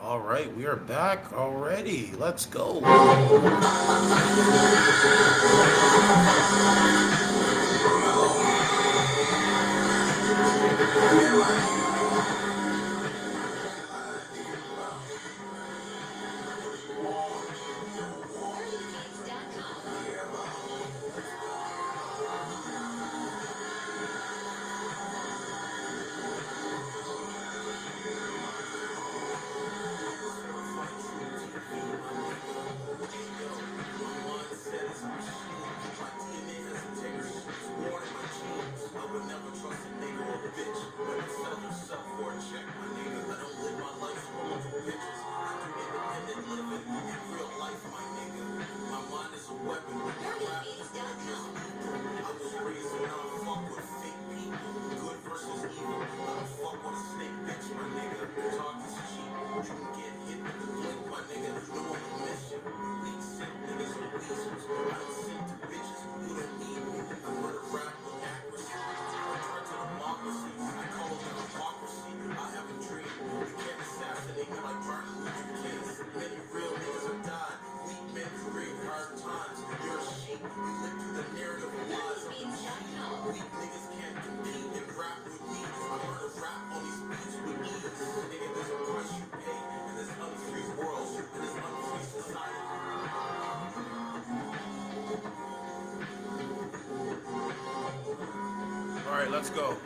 All right, we are back already. Let's go. All right, let's go.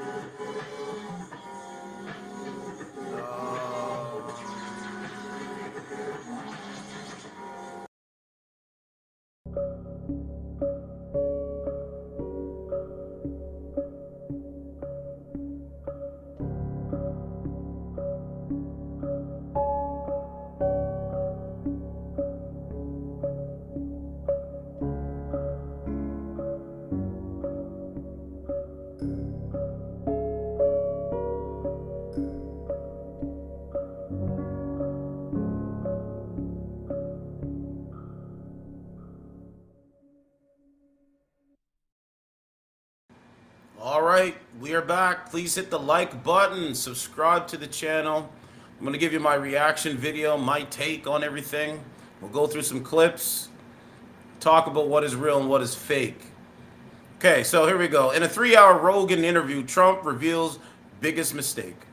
All right, we are back. Please hit the like button, subscribe to the channel. I'm going to give you my reaction video, my take on everything. We'll go through some clips, talk about what is real and what is fake. Okay, so here we go. In a 3-hour Rogan interview, Trump reveals biggest mistake.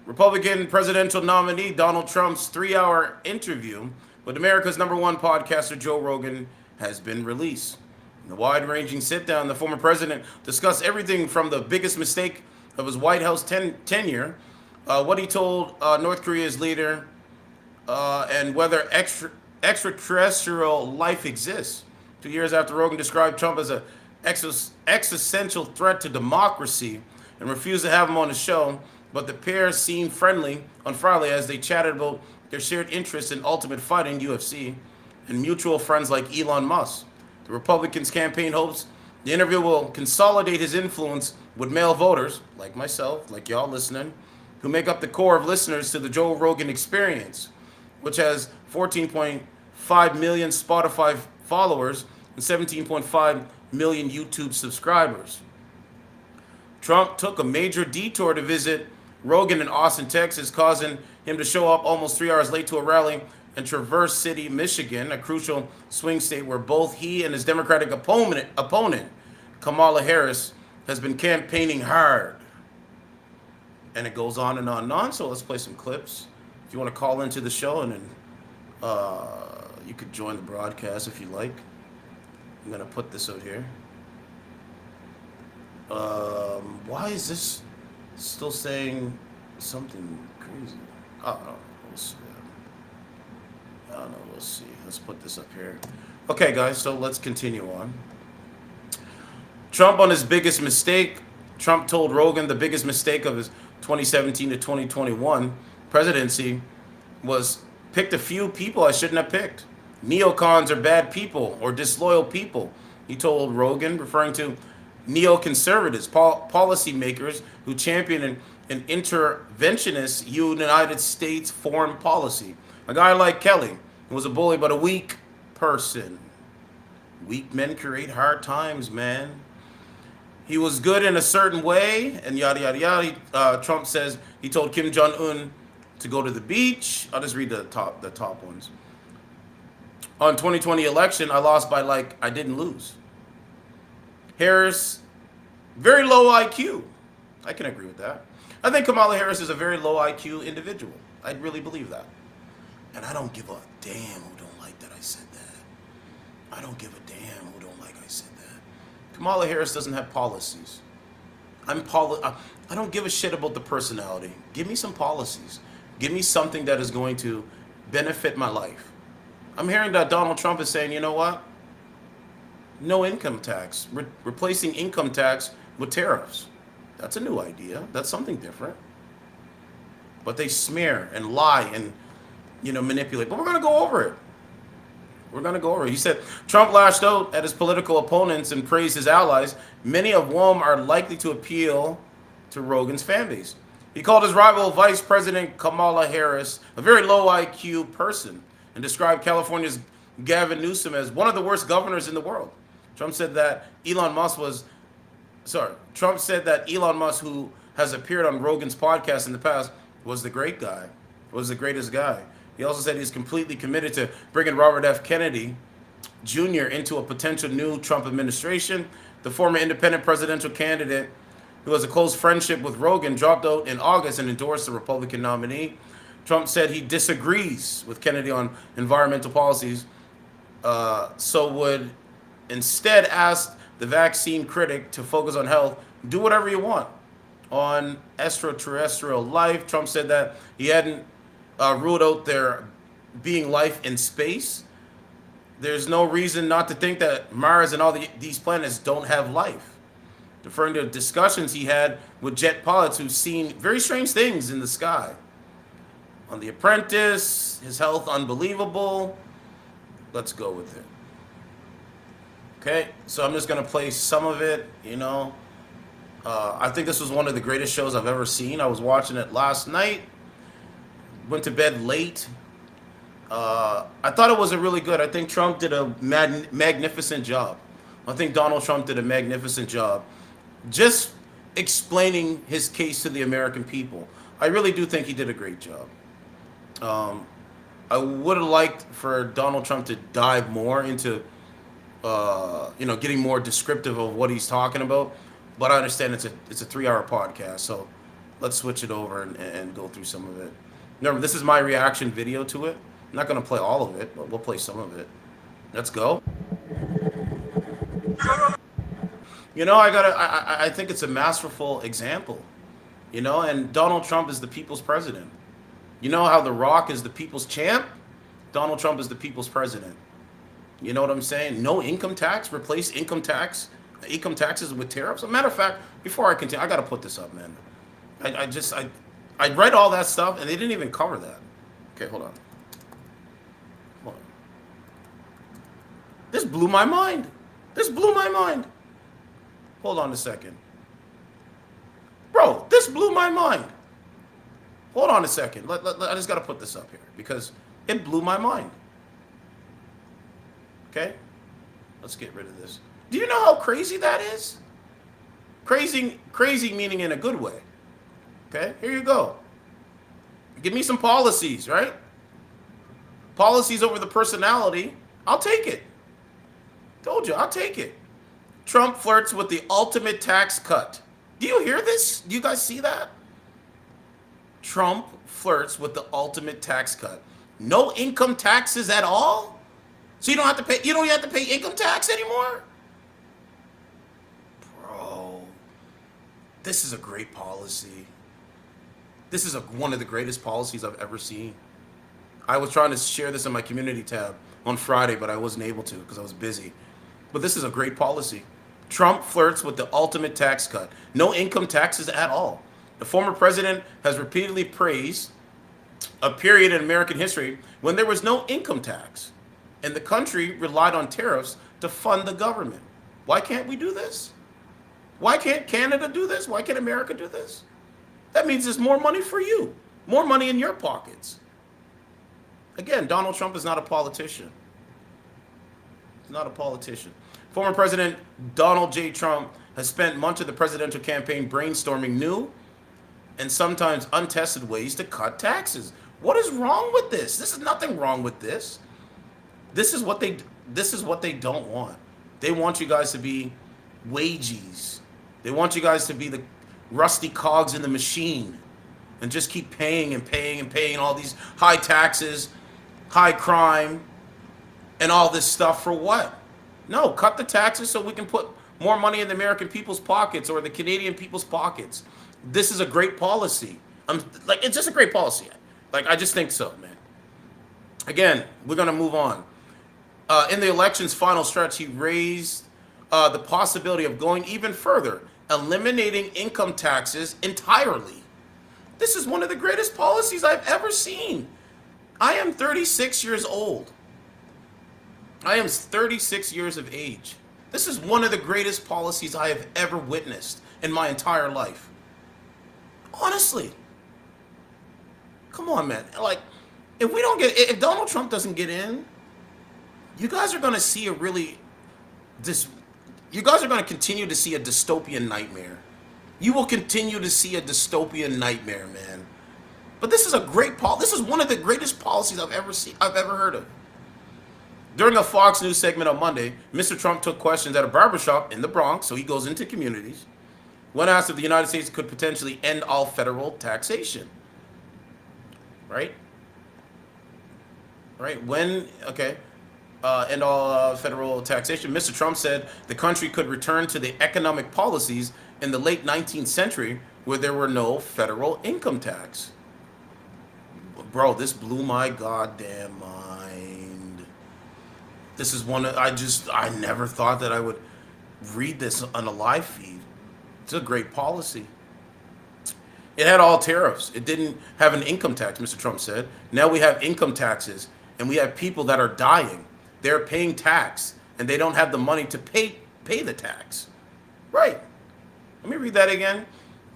Republican presidential nominee Donald Trump's 3-hour interview with America's #1 podcaster Joe Rogan has been released. In the wide-ranging sit-down, the former president discussed everything from the biggest mistake of his White House tenure, what he told North Korea's leader, and whether extraterrestrial life exists. 2 years after Rogan described Trump as an existential threat to democracy and refused to have him on the show, but the pair seemed friendly on Friday as they chatted about their shared interest in Ultimate Fighting, UFC, and mutual friends like Elon Musk. The Republicans' campaign hopes the interview will consolidate his influence with male voters, like myself, like y'all listening, who make up the core of listeners to the Joe Rogan Experience, which has 14.5 million Spotify followers and 17.5 million YouTube subscribers. Trump took a major detour to visit Rogan in Austin, Texas, causing him to show up almost 3 hours late to a rally in Traverse City, Michigan, a crucial swing state where both he and his Democratic opponent Kamala Harris, has been campaigning hard. And it goes on and on and on. So let's play some clips. If you want to call into the show, and then you could join the broadcast if you like. I'm going to put this out here. Why is this still saying something crazy? I don't know. We'll see. I don't know. We'll see. Let's put this up here. Okay, guys. So let's continue on. Trump on his biggest mistake. Trump told Rogan the biggest mistake of his 2017 to 2021 presidency was picked a few people I shouldn't have picked. Neocons are bad people or disloyal people, he told Rogan, referring to neoconservatives, policymakers who champion an interventionist United States foreign policy. A guy like Kelly, who was a bully but a weak person. Weak men create hard times, man. He was good in a certain way, and yada, yada, yada. Trump says he told Kim Jong-un to go to the beach. I'll just read the top ones. On 2020 election, I lost by I didn't lose. Harris, very low IQ. I can agree with that. I think Kamala Harris is a very low IQ individual. I really believe that. And I don't give a damn who don't like that I said that. I don't give a damn who don't like I said that. Kamala Harris doesn't have policies. I don't give a shit about the personality. Give me some policies. Give me something that is going to benefit my life. I'm hearing that Donald Trump is saying, you know what? No income tax. Replacing income tax with tariffs. That's a new idea. That's something different. But they smear and lie and, manipulate. But we're going to go over it. We're going to go over it. He said, Trump lashed out at his political opponents and praised his allies, many of whom are likely to appeal to Rogan's fan base. He called his rival Vice President Kamala Harris a very low IQ person and described California's Gavin Newsom as one of the worst governors in the world. Trump said that Elon Musk, who has appeared on Rogan's podcast in the past, was the greatest guy. He also said he's completely committed to bringing Robert F. Kennedy Jr. into a potential new Trump administration. The former independent presidential candidate, who has a close friendship with Rogan, dropped out in August and endorsed the Republican nominee. Trump said he disagrees with Kennedy on environmental policies, so would instead ask the vaccine critic to focus on health. Do whatever you want. On extraterrestrial life, Trump said that he hadn't ruled out there being life in space. There's no reason not to think that Mars and all these planets don't have life. Referring to discussions he had with jet pilots who've seen very strange things in the sky. On The Apprentice, his health unbelievable. Let's go with it. Okay, so I'm just going to play some of it, I think this was one of the greatest shows I've ever seen. I was watching it last night. Went to bed late. I thought it was a really good. I think Trump did a magnificent job. I think Donald Trump did a magnificent job just explaining his case to the American people. I really do think he did a great job. I would have liked for Donald Trump to dive more into, getting more descriptive of what he's talking about. But I understand it's a 3-hour podcast, so let's switch it over and go through some of it. Remember, this is my reaction video to it. I'm not going to play all of it, but we'll play some of it. Let's go. I think it's a masterful example, and Donald Trump is the people's president. You know how The Rock is the people's champ? Donald Trump is the people's president. You know what I'm saying? No income tax, replace income taxes with tariffs. As a matter of fact, before I continue, I got to put this up, man. I read all that stuff, and they didn't even cover that. Okay, hold on. This blew my mind. Hold on a second. Bro, this blew my mind. Hold on a second. I just got to put this up here because it blew my mind. Okay? Let's get rid of this. Do you know how crazy that is? Crazy meaning in a good way. Okay? Here you go. Give me some policies, right? Policies over the personality. I'll take it. Told you, I'll take it. Trump flirts with the ultimate tax cut. Do you hear this? Do you guys see that? Trump flirts with the ultimate tax cut. No income taxes at all? So you don't have to pay income tax anymore? Bro, this is a great policy. This is one of the greatest policies I've ever seen. I was trying to share this in my community tab on Friday, but I wasn't able to because I was busy. But this is a great policy. Trump flirts with the ultimate tax cut. No income taxes at all. The former president has repeatedly praised a period in American history when there was no income tax and the country relied on tariffs to fund the government. Why can't we do this? Why can't Canada do this? Why can't America do this? That means there's more money for you, more money in your pockets. Again, Donald Trump is not a politician. He's not a politician. Former President Donald J. Trump has spent much of the presidential campaign brainstorming new and sometimes untested ways to cut taxes. What is wrong with this? This is nothing wrong with this. This is what they don't want. They want you guys to be wages. They want you guys to be the rusty cogs in the machine and just keep paying and paying and paying all these high taxes, high crime, and all this stuff for what? No, cut the taxes so we can put more money in the American people's pockets or the Canadian people's pockets. This is a great policy. It's just a great policy. Like, I just think so, man. Again, we're going to move on. In the election's final stretch, he raised the possibility of going even further, eliminating income taxes entirely. This is one of the greatest policies I've ever seen. I am 36 years old. I am 36 years of age. This is one of the greatest policies I have ever witnessed in my entire life. Honestly. Come on, man. Like, if Donald Trump doesn't get in, you guys are going to see you guys are going to continue to see a dystopian nightmare. You will continue to see a dystopian nightmare, man. But this is this is one of the greatest policies I've ever heard of. During a Fox News segment on Monday, Mr. Trump took questions at a barbershop in the Bronx, so he goes into communities, when asked if the United States could potentially end all federal taxation. Right? End all federal taxation. Mr. Trump said the country could return to the economic policies in the late 19th century where there were no federal income tax. Bro, this blew my goddamn mind. This is I never thought that I would read this on a live feed. It's a great policy. It had all tariffs. It didn't have an income tax, Mr. Trump said. Now we have income taxes, and we have people that are dying. They're paying tax, and they don't have the money to pay the tax. Right. Let me read that again.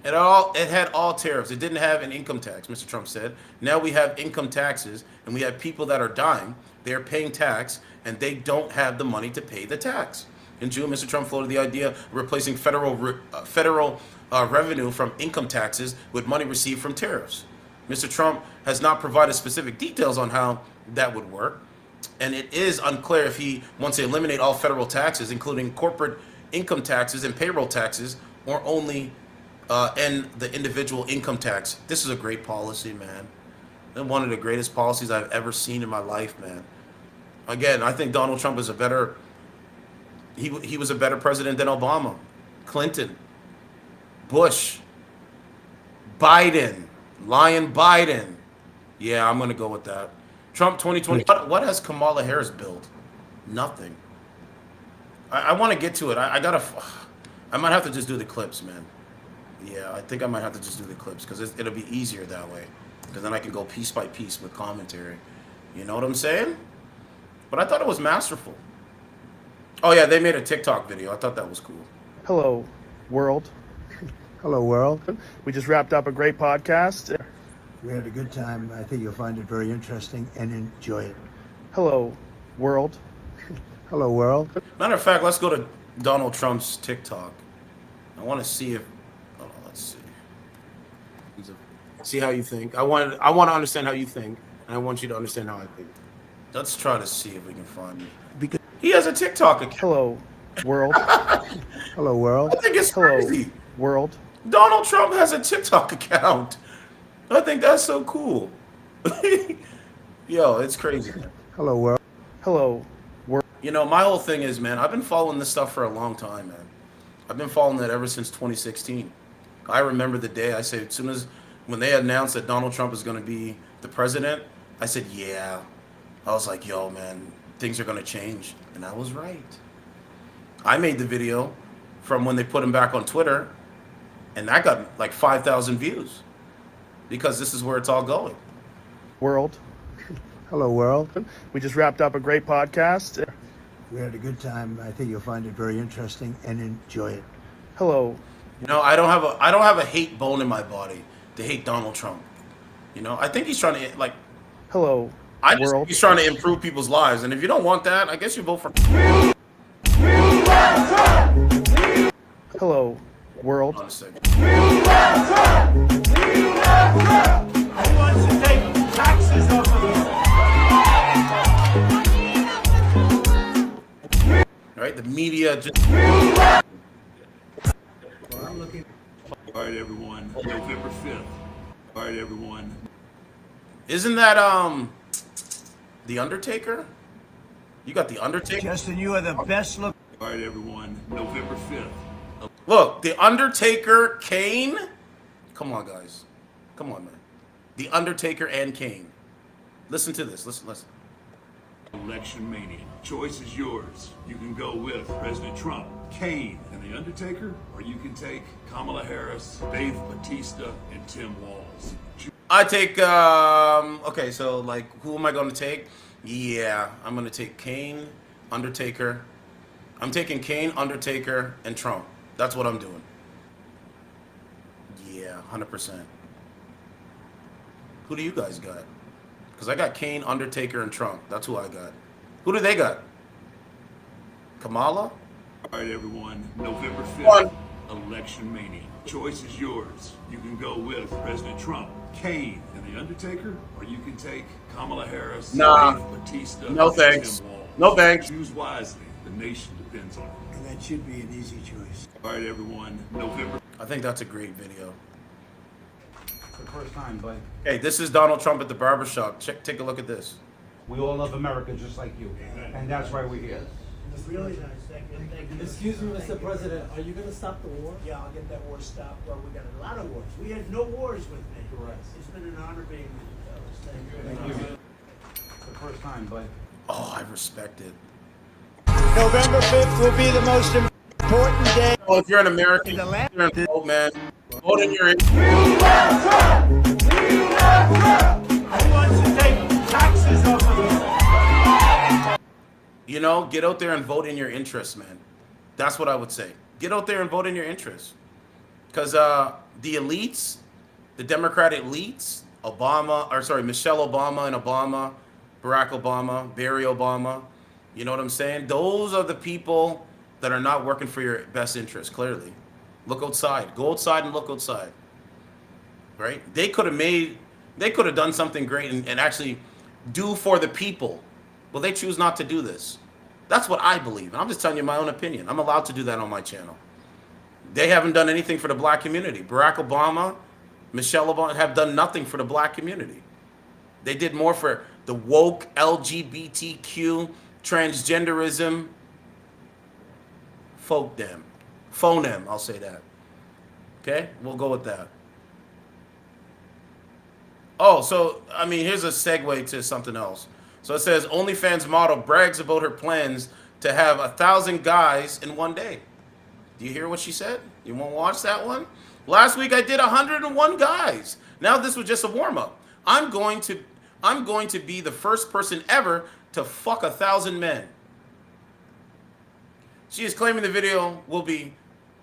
It had all tariffs. It didn't have an income tax, Mr. Trump said. Now we have income taxes, and we have people that are dying. They're paying tax, and they don't have the money to pay the tax. In June, Mr. Trump floated the idea of replacing federal revenue from income taxes with money received from tariffs. Mr. Trump has not provided specific details on how that would work, and it is unclear if he wants to eliminate all federal taxes, including corporate income taxes and payroll taxes, or only end the individual income tax. This is a great policy, man. And one of the greatest policies I've ever seen in my life, man. Again, I think Donald Trump is he was a better president than Obama, Clinton, Bush, Biden, Lion Biden. Yeah, I'm going to go with that. Trump 2020. What has Kamala Harris built? Nothing. I want to get to it. I might have to just do the clips, man. Yeah, I think I might have to just do the clips because it'll be easier that way. Because then I can go piece by piece with commentary. You know what I'm saying? But I thought it was masterful. Oh, yeah, they made a TikTok video. I thought that was cool. Hello, world. Hello, world. We just wrapped up a great podcast. We had a good time. I think you'll find it very interesting and enjoy it. Hello, world. Hello, world. Matter of fact, let's go to Donald Trump's TikTok. I want to see if... let's see. See how you think. I want to understand how you think, and I want you to understand how I think. Let's try to see if we can find it. Because he has a TikTok account. Hello, world. Hello, world. I think it's crazy. World. Donald Trump has a TikTok account. I think that's so cool. Yo, it's crazy. Hello, world. Hello, world. You know, my whole thing is, man, I've been following this stuff for a long time, man. I've been following it ever since 2016. I remember the day I said, when they announced that Donald Trump is going to be the president, I said, yeah. I was like, yo, man, things are going to change. And I was right. I made the video from when they put him back on Twitter, and that got like 5,000 views because this is where it's all going. World. Hello, world. We just wrapped up a great podcast. We had a good time. I think you'll find it very interesting and enjoy it. Hello. You know, I don't have a hate bone in my body to hate Donald Trump. You know, I think he's trying to Hello. I just think he's trying to improve people's lives, and if you don't want that, I guess you vote for. Hello, world. On a second. Who wants to take tax media just. All right, everyone. November 5th. All right, everyone. Isn't that the Undertaker? You got the Undertaker. Justin, you are the best look. All right, everyone. November 5th. Look, the Undertaker, Kane. Come on, guys. Come on, man. The Undertaker and Kane. Listen to this. Listen. Election mania. Choice is yours. You can go with President Trump, Kane, and The Undertaker, or you can take Kamala Harris, Dave Bautista, and Tim Walz. I take, okay, so, like, who am I going to take? Yeah, I'm going to take Kane, Undertaker. I'm taking Kane, Undertaker, and Trump. That's what I'm doing. Yeah, 100%. Who do you guys got? Because I got Kane, Undertaker, and Trump. That's who I got. Who do they got? Kamala? All right, everyone. November 5th. One. Election mania. Choice is yours. You can go with President Trump, Kane, and The Undertaker, or you can take Kamala Harris, Nah. Dave Bautista, No and thanks. Tim Walz. No thanks. Choose wisely. The nation depends on it. And that should be an easy choice. All right, everyone. November. I think that's a great video. For the first time, but Hey, this is Donald Trump at the barbershop. Take a look at this. we all love America just like you, and that's why we're here. Really nice. Thank you. Excuse me, Mr. President, are you gonna stop the war? Yeah, I'll get that war stopped. Well, we got a lot of wars. We had no wars with me. Correct. It's been an honor being with you fellas. Thank you. Thank you. For the first time, but Oh, I respect it. November 5th will be the most important day. Oh, if you're an American, you're an vote, man. Vote in your. Who wants to take taxes off of us? You know, get out there and vote in your interests, man. That's what I would say. Get out there and vote in your interests. Because the elites, the Democratic elites, Michelle Obama and Obama, Barack Obama, Barry Obama, you know what I'm saying? Those are the people that are not working for your best interest, clearly. Look outside. Go outside and look outside. Right? They could have done something great and actually do for the people. Well, they choose not to do this. That's what I believe. And I'm just telling you my own opinion. I'm allowed to do that on my channel. They haven't done anything for the black community. Barack Obama, Michelle Obama have done nothing for the black community. They did more for the woke LGBTQ, transgenderism, phone them, I'll say that. Okay, we'll go with that. Oh, so, I mean, here's a segue to something else. So it says, OnlyFans model brags about her plans to have 1,000 guys in one day. Do you hear what she said? You want to watch that one? Last week I did 101 guys. Now this was just a warm-up. I'm going to be the first person ever to fuck 1,000 men. She is claiming the video will be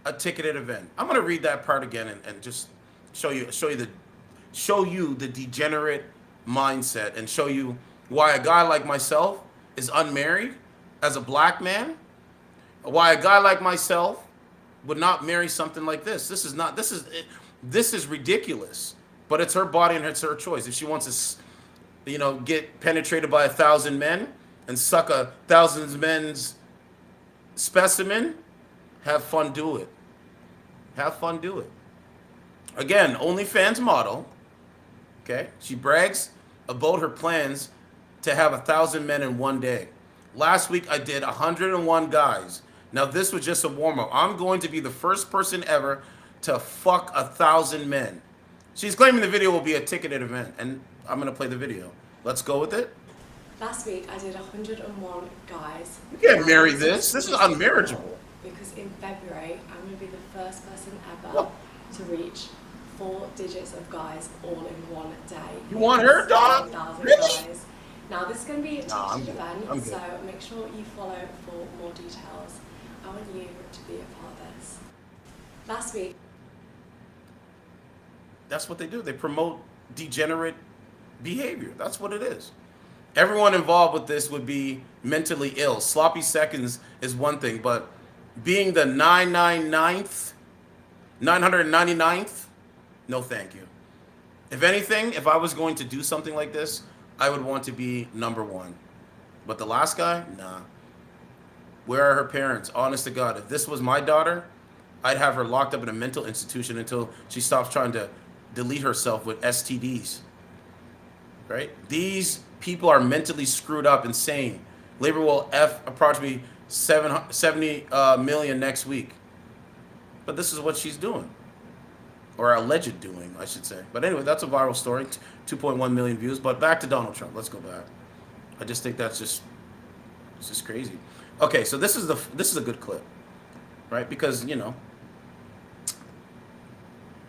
a ticketed event. I'm going to read that part again and just show you the degenerate mindset and show you why a guy like myself is unmarried as a black man. Why a guy like myself would not marry something like this. This is ridiculous. But it's her body and it's her choice. If she wants to, get penetrated by 1,000 men and suck 1,000 men's specimen, have fun, do it. Have fun, do it. Again, OnlyFans model. Okay, she brags about her plans to have 1,000 men in one day. Last week I did 101 guys. Now this was just a warm-up. I'm going to be the first person ever to fuck 1,000 men. She's claiming the video will be a ticketed event, and I'm gonna play the video. Let's go with it. Last week I did 101 guys. You can't marry this. This is unmarriageable. Because in February I'm going to be the first person ever to reach 4 digits of guys all in one day. You want her, dog? 1,000 Really? guys. Now this is going to be a I'm ticketed good. I'm event, good. so make sure you follow for more details. I want you to be a part of this. Last week. That's what they do. They promote degenerate behavior. That's what it is. Everyone involved with this would be mentally ill. Sloppy seconds is one thing, but being the 999th, no thank you. If anything, if I was going to do something like this, I would want to be number one. But the last guy, nah. Where are her parents? Honest to God, if this was my daughter, I'd have her locked up in a mental institution until she stops trying to delete herself with STDs. Right? These people are mentally screwed up, insane. Labor will F approximately 70 million next week. But this is what she's doing. Or alleged doing, I should say. But anyway, that's a viral story. 2.1 million views. But back to Donald Trump. Let's go back. I just think it's just crazy. Okay, so this is a good clip. Right? Because, you know,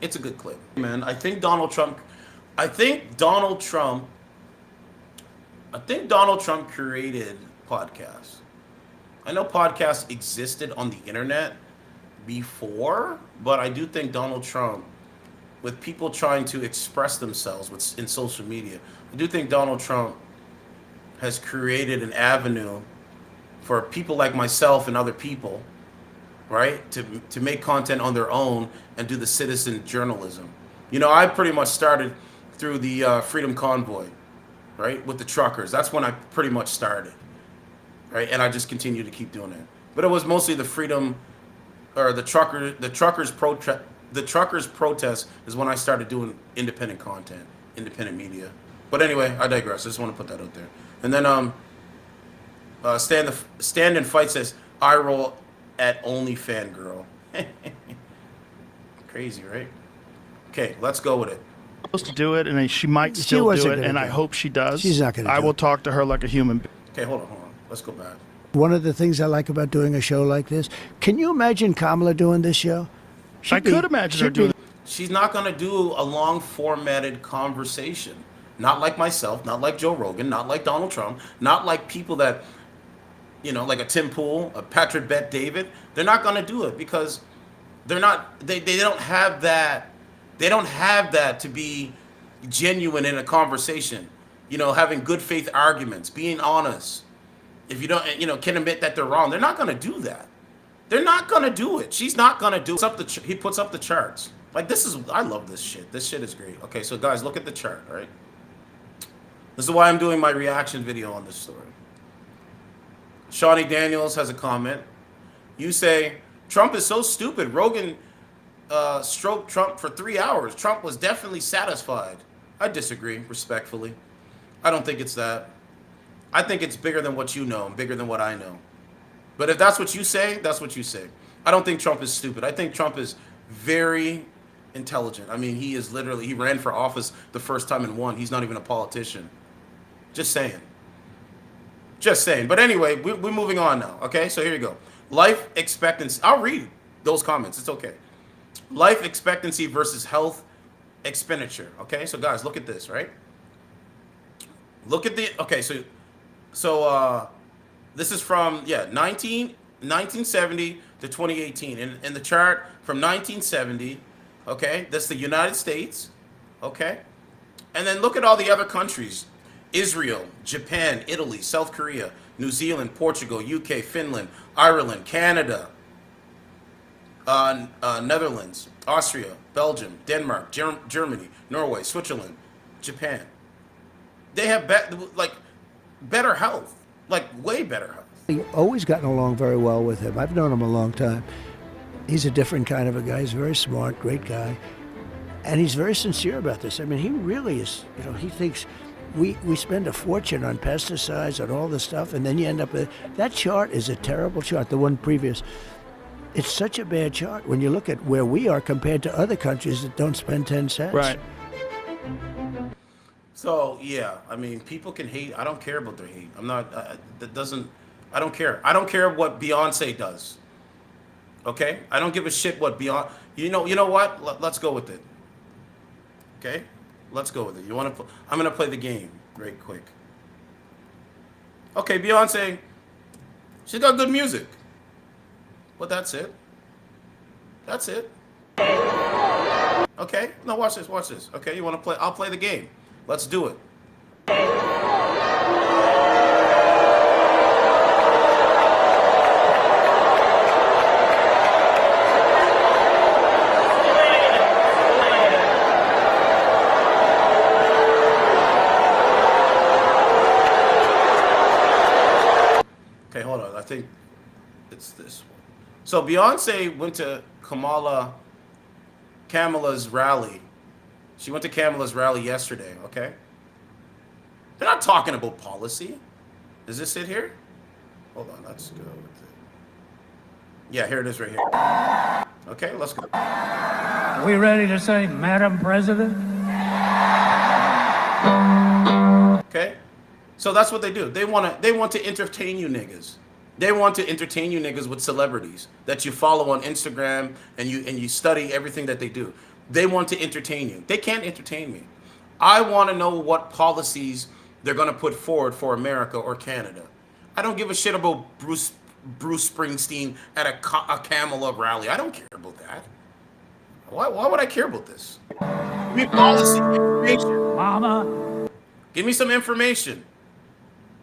it's a good clip. Man, I think Donald Trump created podcasts. I know podcasts existed on the internet before, but I do think Donald Trump, with people trying to express themselves in social media, I do think Donald Trump has created an avenue for people like myself and other people, right, to make content on their own and do the citizen journalism. You know, I pretty much started through the Freedom Convoy, right, with the truckers. That's when I pretty much started, right, and I just continue to keep doing it. But it was mostly the freedom, or the truckers protest is when I started doing independent content, independent media. But anyway, I digress. I just want to put that out there. And then Stand and Fight says, I roll at only fangirl. Crazy, right? Okay, let's go with it. Supposed to do it, and she might still do wasn't it, gonna and do I it. hope she does. She's not gonna I do will it. talk to her like a human. Okay, hold on. Let's go back. One of the things I like about doing a show like this, can you imagine Kamala doing this show? I could imagine her she'd be- doing. She's not going to do a long formatted conversation. Not like myself, not like Joe Rogan, not like Donald Trump, not like people that, you know, like a Tim Pool, a Patrick Bet David. They're not going to do it because they don't have that. They don't have that to be genuine in a conversation. You know, having good faith arguments, being honest. If you don't, you know, can admit that they're wrong, they're not going to do that. They're not going to do it. She's not going to do it. He puts up the charts. Like, I love this shit. This shit is great. Okay, so guys, look at the chart, all right? This is why I'm doing my reaction video on this story. Shawnee Daniels has a comment. You say, Trump is so stupid. Rogan stroked Trump for 3 hours. Trump was definitely satisfied. I disagree, respectfully. I don't think it's that. I think it's bigger than what you know and bigger than what I know. But if that's what you say, that's what you say. I don't think Trump is stupid. I think Trump is very intelligent. I mean, he ran for office the first time and won. He's not even a politician. Just saying. But anyway, we're moving on now. Okay, so here you go. Life expectancy. I'll read those comments. It's okay. Life expectancy versus health expenditure. Okay, so guys, look at this, right? Look at the, okay, so this is from, 1970 to 2018. In the chart from 1970, okay, that's the United States, okay? And then look at all the other countries. Israel, Japan, Italy, South Korea, New Zealand, Portugal, UK, Finland, Ireland, Canada, Netherlands, Austria, Belgium, Denmark, Germany, Norway, Switzerland, Japan. They have better health, like way better health. I've always gotten along very well with him. I've known him a long time. He's a different kind of a guy. He's very smart, great guy. And he's very sincere about this. I mean, he really is, you know, he thinks we spend a fortune on pesticides and all this stuff, and then you end up with, that chart is a terrible chart, the one previous. It's such a bad chart when you look at where we are compared to other countries that don't spend 10 cents. Right. So, yeah, I mean, people can hate. I don't care about their hate. I'm not, I don't care. I don't care what Beyonce does. Okay? I don't give a shit what Beyonce, you know what? Let's go with it. Okay? Let's go with it. I'm going to play the game right quick. Okay, Beyonce, she's got good music. But that's it. That's it. Okay? No, watch this. Okay, you want to play? I'll play the game. Let's do it. Okay, hold on. I think it's this one. So Beyonce went to Kamala's rally. She went to Kamala's rally yesterday, okay? They're not talking about policy. Does this it here? Hold on, let's go with it. Yeah, here it is right here. Okay, let's go. Are we ready to say, Madam President? Okay? So that's what they do. They want to entertain you niggas. They want to entertain you niggas with celebrities that you follow on Instagram and you study everything that they do. They want to entertain you. They can't entertain me. I want to know what policies they're going to put forward for America or Canada. I don't give a shit about Bruce Springsteen at a Kamala rally. I don't care about that. Why would I care about this? Give me policy information. Mama. Give me some information.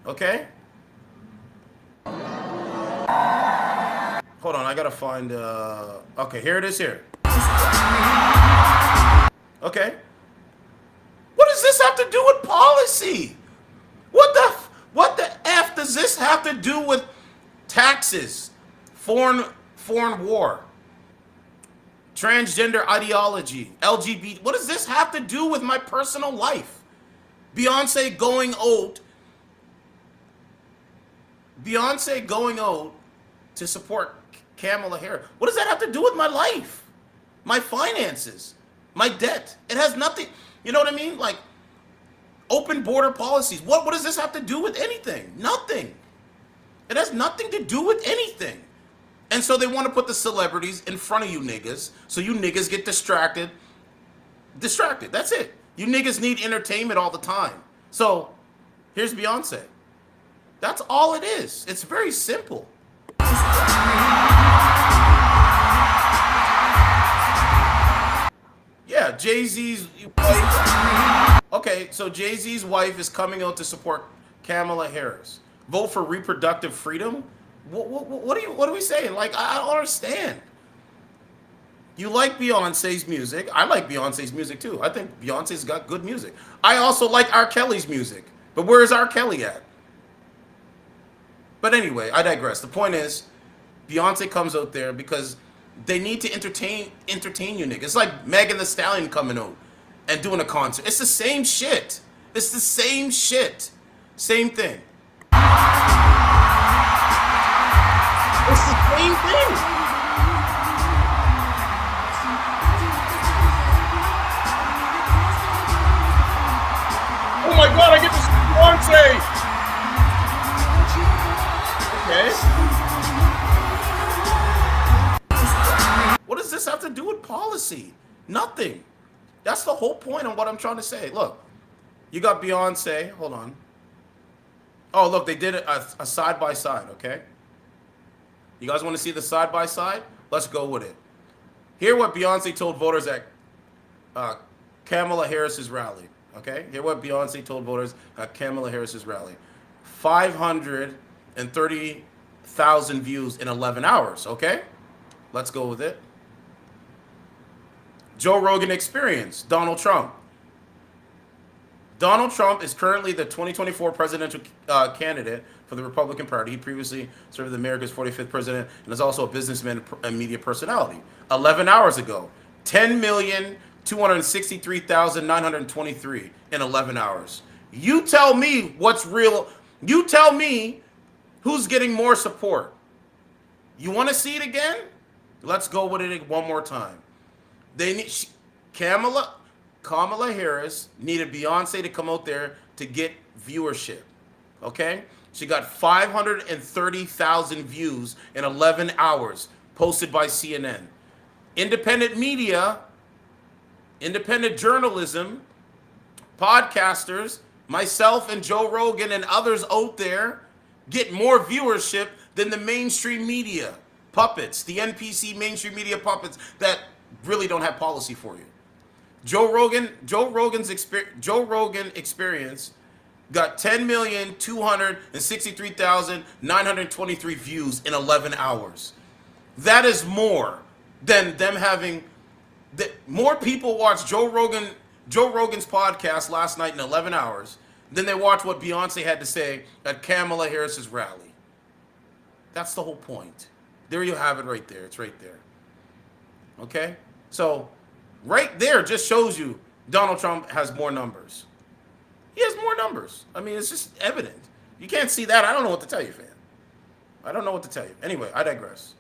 Okay? Hold on, I gotta find, okay, here it is here. Okay. What does this have to do with policy? What the F does this have to do with taxes, foreign war, transgender ideology, LGBT? What does this have to do with my personal life? Beyonce going out to support Kamala Harris. What does that have to do with my life? My finances, my debt? It has nothing, you know what I mean? Like open border policies. What does this have to do with anything? Nothing. It has nothing to do with anything. And so they want to put the celebrities in front of you niggas, so you niggas get distracted. That's it. You niggas need entertainment all the time. So here's Beyonce. That's all it is. It's very simple. Yeah, Jay-Z's wife. Okay, so Jay-Z's wife is coming out to support Kamala Harris. Vote for reproductive freedom? What are we saying? Like, I don't understand. You like Beyonce's music. I like Beyonce's music too. I think Beyonce's got good music. I also like R. Kelly's music. But where is R. Kelly at? But anyway, I digress. The point is, Beyonce comes out there because they need to entertain you niggas. It's like Megan Thee Stallion coming out and doing a concert. It's the same shit. It's the same shit. Same thing. It's the same thing. Oh my God, I get to see Beyonce. Okay. What does this have to do with policy? Nothing. That's the whole point of what I'm trying to say. Look, you got Beyonce. Hold on. Oh, look, they did a side-by-side, okay? You guys want to see the side-by-side? Let's go with it. Hear what Beyonce told voters at Kamala Harris's rally, okay? Hear what Beyonce told voters at Kamala Harris's rally. 530,000 views in 11 hours, okay? Let's go with it. Joe Rogan experience, Donald Trump. Donald Trump is currently the 2024 presidential candidate for the Republican Party. He previously served as America's 45th president and is also a businessman and media personality. 11 hours ago, 10,263,923 in 11 hours. You tell me what's real. You tell me who's getting more support. You want to see it again? Let's go with it one more time. They need Kamala Harris needed Beyonce to come out there to get viewership. Okay? She got 530,000 views in 11 hours, posted by CNN. Independent media, independent journalism, podcasters, myself and Joe Rogan and others out there get more viewership than the mainstream media puppets, the NPC mainstream media puppets that really don't have policy for you. Joe Rogan experience got 10,263,923 views in 11 hours. That is more than them having more people watched Joe Rogan's podcast last night in 11 hours than they watched what Beyonce had to say at Kamala Harris's rally. That's the whole point. There you have it right there. It's right there. Okay? So right there just shows you Donald Trump has more numbers. He has more numbers. I mean, it's just evident. You can't see that. I don't know what to tell you, fam. I don't know what to tell you. Anyway, I digress.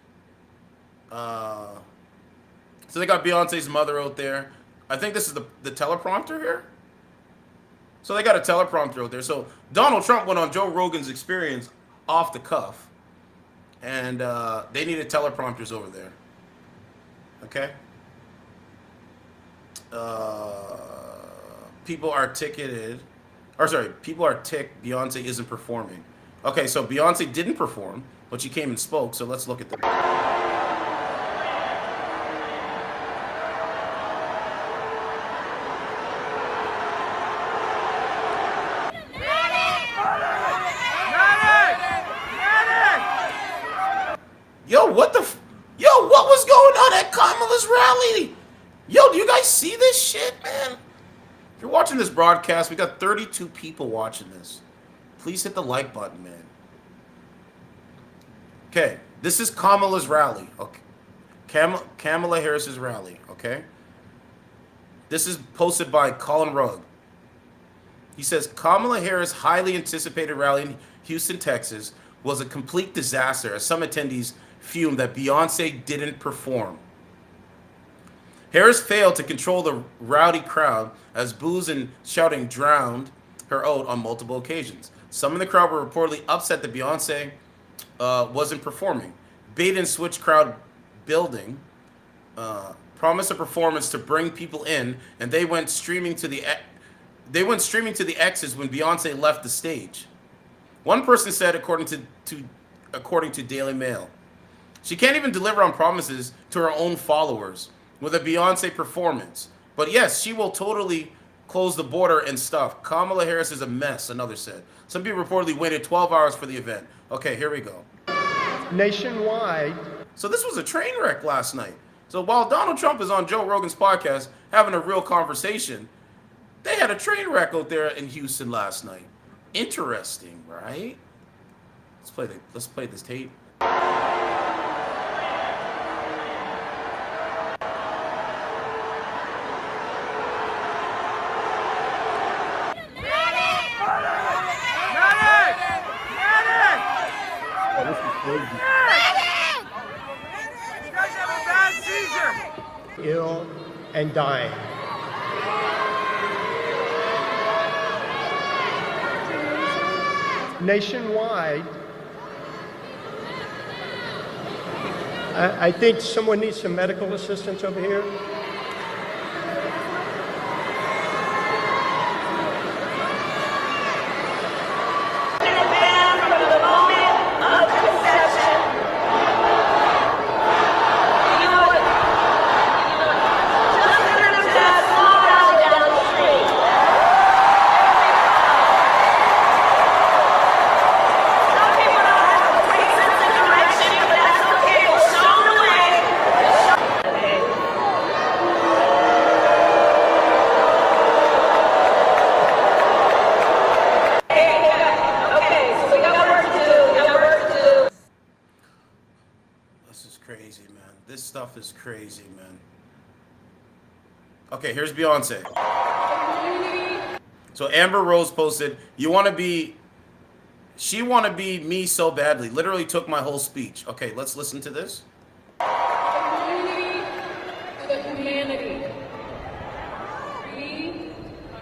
So they got Beyonce's mother out there. I think this is the teleprompter here. So they got a teleprompter out there. So Donald Trump went on Joe Rogan's Experience off the cuff. And they needed teleprompters over there. Okay? People are ticked Beyonce isn't performing. Okay, so Beyonce didn't perform, but she came and spoke. So let's look at the... Yo, what was going on at Kamala's rally? Yo, do you guys see this shit, man? If you're watching this broadcast, we got 32 people watching this. Please hit the like button, man. Okay, this is Kamala's rally. Okay, Kamala Harris's rally. Okay, this is posted by Colin Rugg. He says Kamala Harris' highly anticipated rally in Houston, Texas, was a complete disaster as some attendees fumed that Beyonce didn't perform. Harris failed to control the rowdy crowd as boos and shouting drowned her out on multiple occasions. Some in the crowd were reportedly upset that Beyonce wasn't performing. Bait and switch crowd building promised a performance to bring people in, and they went streaming to the exits when Beyonce left the stage. One person said, according to Daily Mail, she can't even deliver on promises to her own followers with a Beyonce performance. But yes, she will totally close the border and stuff. Kamala Harris is a mess, another said. Some people reportedly waited 12 hours for the event. Okay, here we go. Nationwide. So this was a train wreck last night. So while Donald Trump is on Joe Rogan's podcast having a real conversation, they had a train wreck out there in Houston last night. Interesting, right? Let's play this tape. Ill and dying. Nationwide, I think someone needs some medical assistance over here. This stuff is crazy, man. Okay, here's Beyonce. So Amber Rose posted, she want to be me so badly. Literally took my whole speech. Okay, let's listen to this. Community to the humanity. We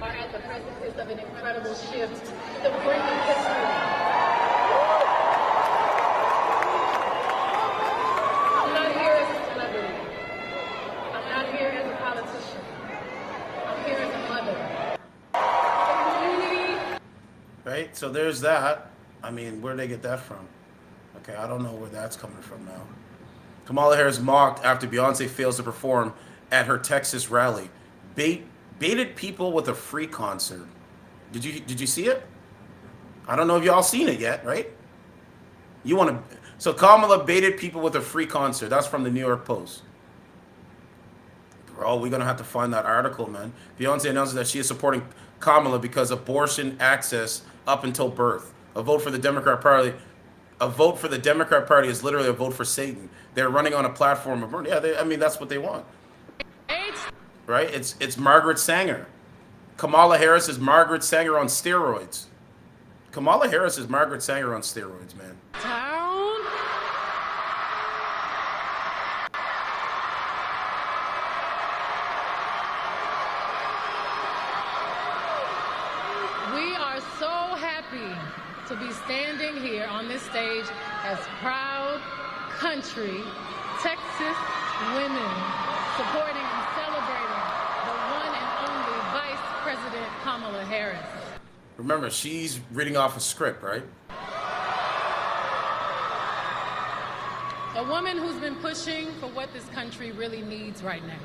are at the precipice of an incredible shift to the brink of history. I'm not here as a celebrity. I'm not here as a politician. I'm here as a mother. Community. Right? So there's that. I mean, where did they get that from? Okay, I don't know where that's coming from now. Kamala Harris mocked after Beyonce fails to perform at her Texas rally. Baited people with a free concert. Did you see it? I don't know if y'all seen it yet, right? So Kamala baited people with a free concert. That's from the New York Post. Bro, we're going to have to find that article, man. Beyonce announces that she is supporting Kamala because abortion access up until birth. A vote for the Democrat Party a vote for the Democrat Party is literally a vote for Satan. They're running on a platform of murder. Yeah, I mean, that's what they want. Right? It's Margaret Sanger. Kamala Harris is Margaret Sanger on steroids. Kamala Harris is Margaret Sanger on steroids, man. We are so happy to be standing here on this stage as proud country Texas women supporting and celebrating the one and only Vice President Kamala Harris. Remember, she's reading off a script, right? A woman who's been pushing for what this country really needs right now.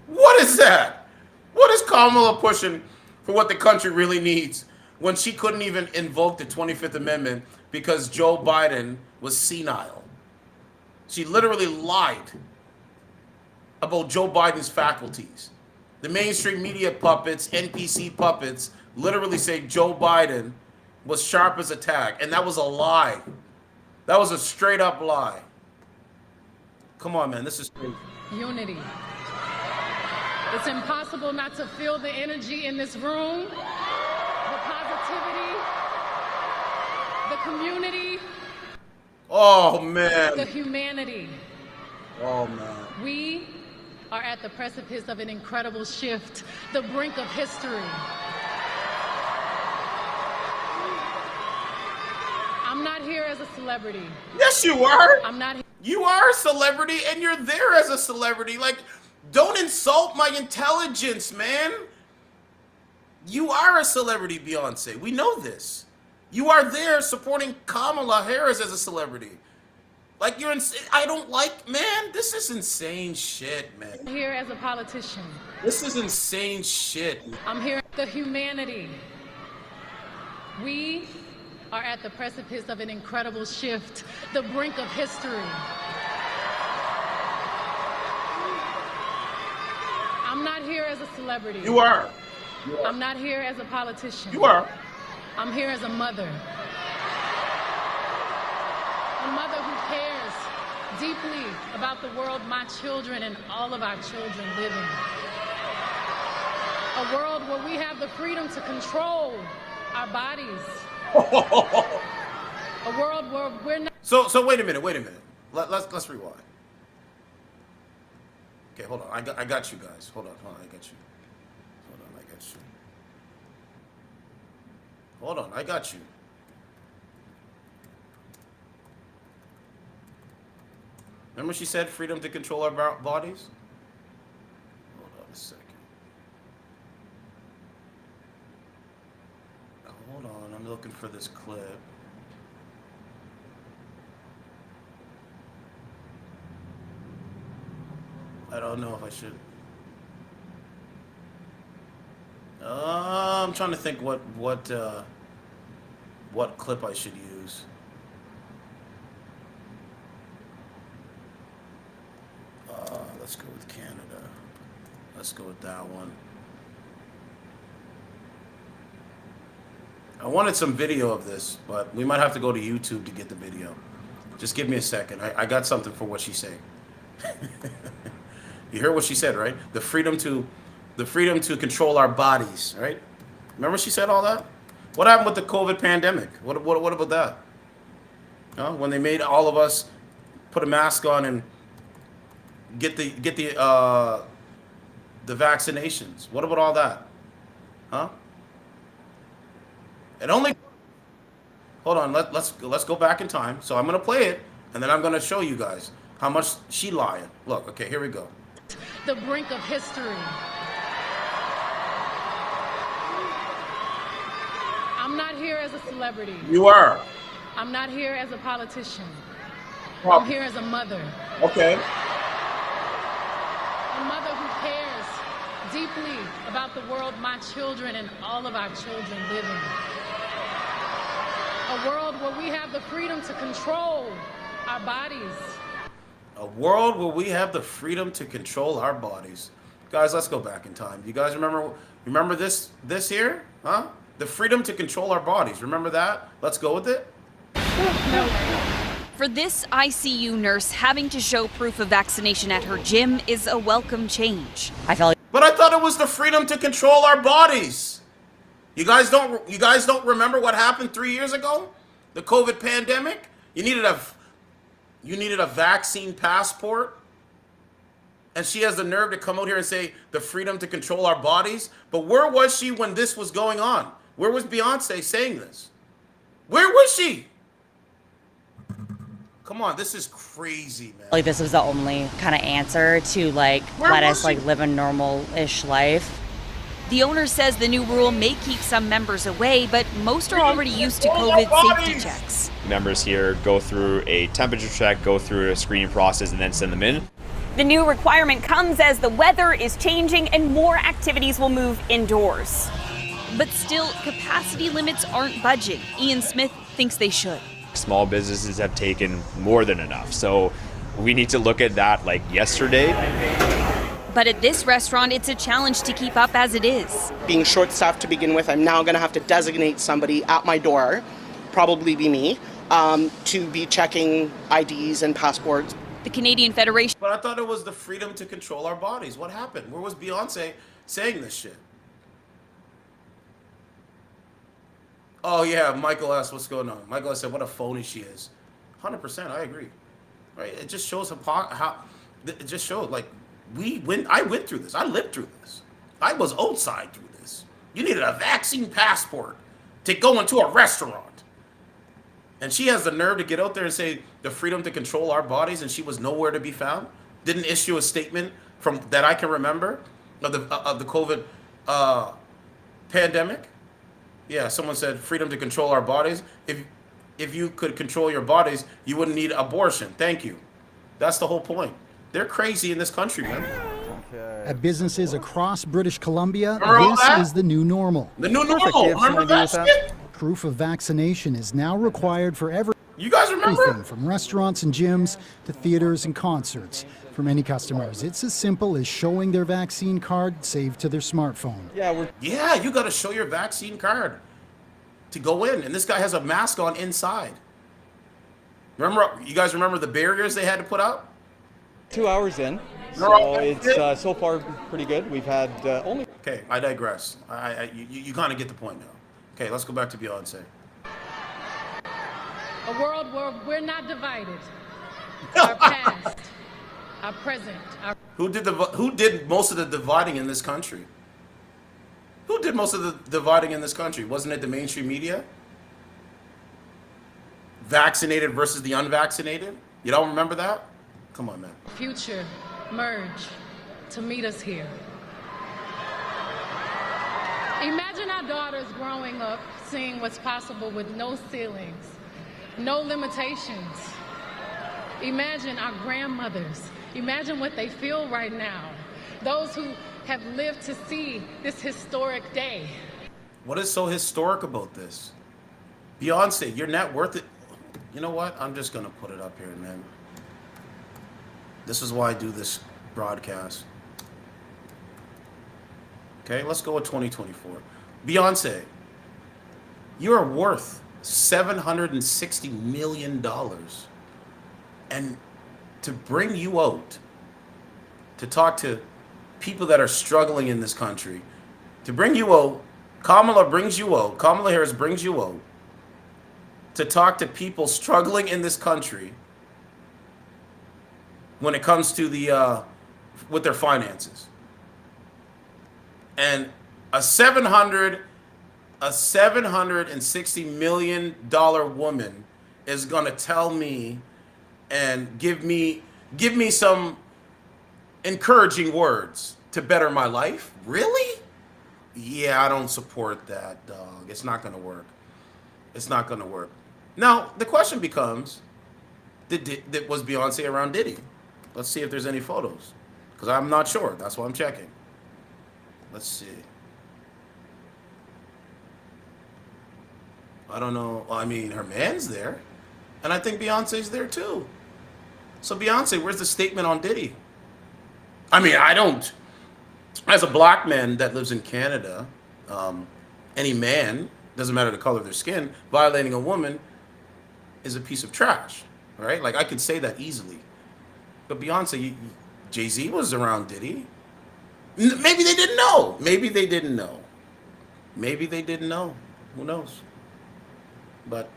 What is that? What is Kamala pushing for what the country really needs when she couldn't even invoke the 25th Amendment because Joe Biden was senile? She literally lied about Joe Biden's faculties. The mainstream media puppets, NPC puppets, literally say Joe Biden was sharp as a tack, and that was a lie. That was a straight up lie. Come on, man, this is crazy. Unity. It's impossible not to feel the energy in this room, the positivity, the community, Oh, man. the humanity. Oh, man. We are at the precipice of an incredible shift, the brink of history. I'm not here as a celebrity. Yes, you are. I'm not here. You are a celebrity, and you're there as a celebrity. Like, don't insult my intelligence, man. You are a celebrity, Beyonce. We know this. You are there supporting Kamala Harris as a celebrity. Like, you're I don't like, man, this is insane shit, man. I'm here as a politician. This is insane shit. I'm here the humanity. We are at the precipice of an incredible shift, the brink of history. I'm not here as a celebrity. You are. I'm not here as a politician. You are. I'm here as a mother. A mother who cares deeply about the world my children and all of our children live in. A world where we have the freedom to control our bodies. A world where we're not. So wait a minute. Let's rewind. Okay, hold on. I got you guys. Hold on. I got you. Hold on, I got you. Remember she said freedom to control our bodies? Hold on a second. Hold on, I'm looking for this clip. I don't know if I should. I'm trying to think what clip I should use. Let's go with Canada. Let's go with that one. I wanted some video of this, but we might have to go to YouTube to get the video. Just give me a second. I got something for what she's saying. You heard what she said, right? The freedom to control our bodies, right? Remember she said all that? What happened with the COVID pandemic? What about that? When they made all of us put a mask on and get the vaccinations. What about all that? Huh? And only hold on, let's go back in time. So I'm gonna play it and then I'm gonna show you guys how much she lying. Look, okay, here we go. The brink of history. I'm not here as a celebrity. You are. I'm not here as a politician. Well, I'm here as a mother. okay. A mother who cares deeply about the world my children and all of our children live in. A world where we have the freedom to control our bodies. A world where we have the freedom to control our bodies. Guys, let's go back in time. You guys remember this here? Huh? The freedom to control our bodies. Remember that? Let's go with it. No. For this ICU nurse, having to show proof of vaccination at her gym is a welcome change. But I thought it was the freedom to control our bodies. You guys don't remember what happened 3 years ago? The COVID pandemic? You needed a vaccine passport? And she has the nerve to come out here and say the freedom to control our bodies? But where was she when this was going on? Where was Beyonce saying this? Where was she? Come on, this is crazy, man. Like, this was the only kind of answer to let us live a normal-ish life. The owner says the new rule may keep some members away, but most are already used to COVID safety checks. Members here go through a temperature check, go through a screening process, and then send them in. The new requirement comes as the weather is changing and more activities will move indoors. But still, capacity limits aren't budging. Ian Smith thinks they should. Small businesses have taken more than enough, so we need to look at that like yesterday. But at this restaurant, it's a challenge to keep up as it is. Being short-staffed to begin with, I'm now going to have to designate somebody at my door, probably be me, to be checking IDs and passports. The Canadian Federation. But I thought it was the freedom to control our bodies. What happened? Where was Beyonce saying this shit? Oh yeah, Michael asked what's going on. Michael said what a phony she is. 100%, I agree. Right? It just shows how it just shows like I went through this. I lived through this. I was outside through this. You needed a vaccine passport to go into a restaurant. And she has the nerve to get out there and say the freedom to control our bodies, and she was nowhere to be found. Didn't issue a statement from that I can remember of the COVID pandemic. Yeah, someone said freedom to control our bodies. If you could control your bodies, you wouldn't need abortion. Thank you. That's the whole point. They're crazy in this country, man. At businesses across British Columbia, Remember this is the new normal. The new normal. Remember that shit? Proof of vaccination is now required for You guys remember? everything from restaurants and gyms to theaters and concerts. For many customers, it's as simple as showing their vaccine card saved to their smartphone. Yeah, you got to show your vaccine card to go in, and this guy has a mask on inside. Remember, you guys remember the barriers they had to put up? 2 hours in, so it's so far pretty good. We've had only. Okay, I digress. You kind of get the point now. Okay, let's go back to Beyonce. A world where we're not divided. Our past, our present, our... Who did most of the dividing in this country? Who did most of the dividing in this country? Wasn't it the mainstream media? Vaccinated versus the unvaccinated? You don't remember that? Come on, man. future merge to meet us here. Imagine our daughters growing up seeing what's possible with no ceilings, no limitations. Imagine our grandmothers. Imagine what they feel right now. Those who have lived to see this historic day. What is so historic about this? Beyonce, you're not worth it. You know what? I'm just going to put it up here, man. This is why I do this broadcast. Okay, let's go with 2024. Beyonce, you are worth $760 million. And to bring you out, to talk to people that are struggling in this country, to bring you out, Kamala Harris brings you out to talk to people struggling in this country when it comes to the with their finances. And a $760 million woman is gonna tell me and give me some encouraging words to better my life? Really? Yeah, I don't support that, dog. It's not gonna work. It's not gonna work. Now, the question becomes, was Beyonce around Diddy? Let's see if there's any photos. Because I'm not sure. That's why I'm checking. Let's see. I don't know. I mean, her man's there. And I think Beyonce's there too. So Beyonce, where's the statement on Diddy? I mean, I don't. As a black man that lives in Canada, any man, doesn't matter the color of their skin, violating a woman is a piece of trash. right? Like I could say that easily. But Beyonce, Jay-Z was around Diddy. Maybe they didn't know. Maybe they didn't know. Maybe they didn't know. Who knows? But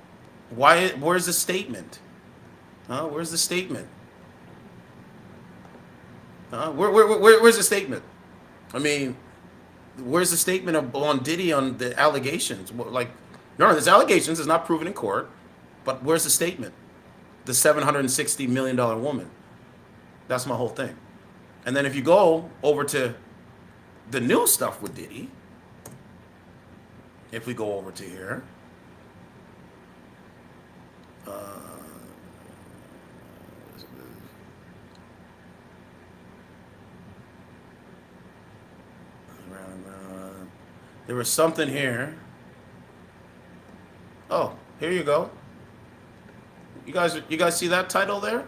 why? Where's the statement? Huh? Where's the statement? Huh? Where's the statement? I mean, where's the statement on Diddy on the allegations? Like, no, there's allegations. It's not proven in court. But where's the statement? The $760 million woman. That's my whole thing. And then if you go over to the new stuff with Diddy, if we go over to here, there was something here. Oh, here you go. You guys see that title there?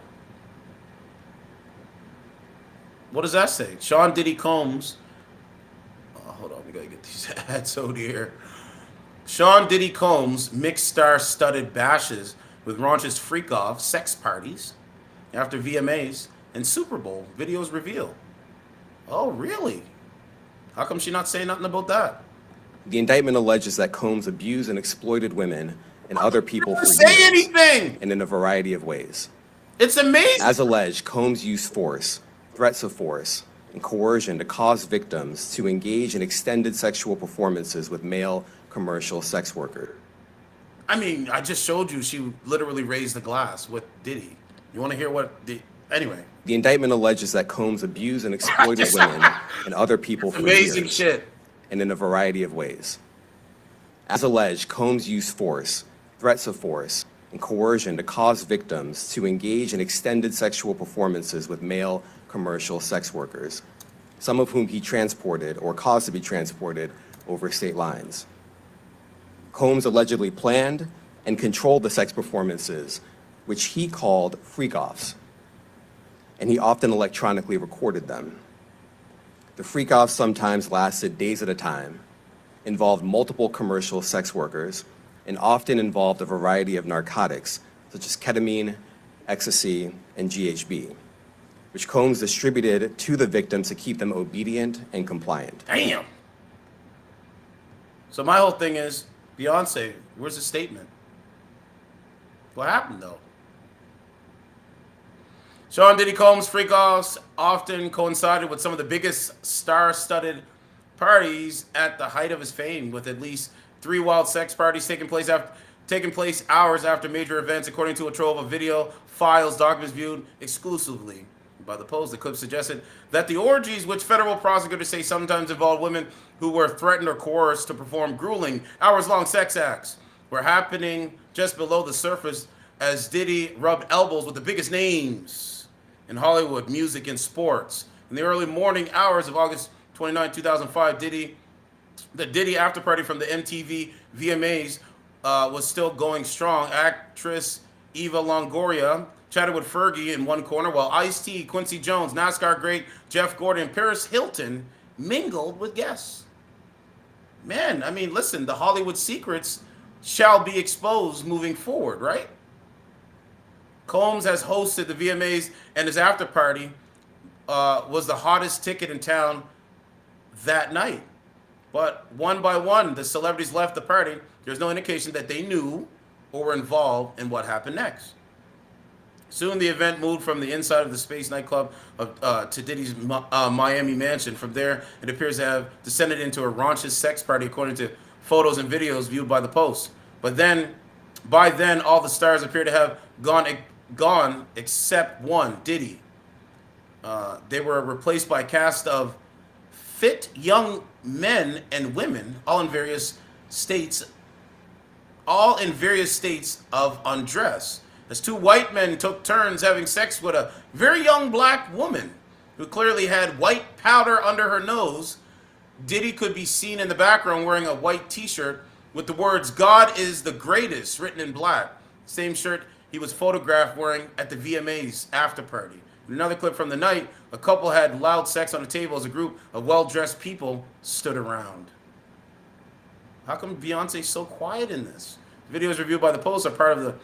What does that say? Sean Diddy Combs. Oh, hold on, we gotta get these ads out here. Sean Diddy Combs mixed star-studded bashes with raunchous freak-off sex parties after VMAs and Super Bowl videos reveal. Oh, really? How come she not saying nothing about that? The indictment alleges that Combs abused and exploited women and other people for say years, anything, and in a variety of ways. It's amazing. As alleged, Combs used force, threats of force, and coercion to cause victims to engage in extended sexual performances with male commercial sex workers. I mean, I just showed you she literally raised the glass with Diddy. You want to hear what the... Anyway. The indictment alleges that Combs abused and exploited women and other people for amazing years, shit, and in a variety of ways. As alleged, Combs used force, threats of force, and coercion to cause victims to engage in extended sexual performances with male commercial sex workers, some of whom he transported or caused to be transported over state lines. Combs allegedly planned and controlled the sex performances, which he called freak-offs, and he often electronically recorded them. The freak-offs sometimes lasted days at a time, involved multiple commercial sex workers, and often involved a variety of narcotics, such as ketamine, ecstasy, and GHB, which Combs distributed to the victims to keep them obedient and compliant. Damn. So my whole thing is, Beyonce, where's the statement? What happened, though? Sean Diddy Combs' freak-offs often coincided with some of the biggest star-studded parties at the height of his fame, with at least 3 wild sex parties taking place hours after major events, according to a trove of video files, documents viewed exclusively by the Post. The clip suggested that the orgies, which federal prosecutors say sometimes involved women who were threatened or coerced to perform grueling, hours-long sex acts, were happening just below the surface as Diddy rubbed elbows with the biggest names in Hollywood, music, and sports. In the early morning hours of August 29, 2005, the Diddy after party from the MTV VMAs was still going strong. Actress Eva Longoria chatted with Fergie in one corner, while Ice-T, Quincy Jones, NASCAR great Jeff Gordon, and Paris Hilton mingled with guests. Man, I mean, listen, the Hollywood secrets shall be exposed moving forward, right? Combs has hosted the VMAs, and his after party was the hottest ticket in town that night. But one by one, the celebrities left the party. There's no indication that they knew or were involved in what happened next. Soon, the event moved from the inside of the Space nightclub to Diddy's Miami mansion. From there, it appears to have descended into a raunchous sex party, according to photos and videos viewed by the Post. But then, by then, all the stars appear to have gone except one, Diddy. They were replaced by a cast of fit young men and women, all in various states of undress, as 2 white men took turns having sex with a very young black woman who clearly had white powder under her nose. Diddy could be seen in the background wearing a white t-shirt with the words "God is the greatest" written in black. Same shirt he was photographed wearing at the VMAs after party. In another clip from the night, a couple had loud sex on a table as a group of well-dressed people stood around. How come Beyonce's so quiet in this? Videos reviewed by the Post are part of the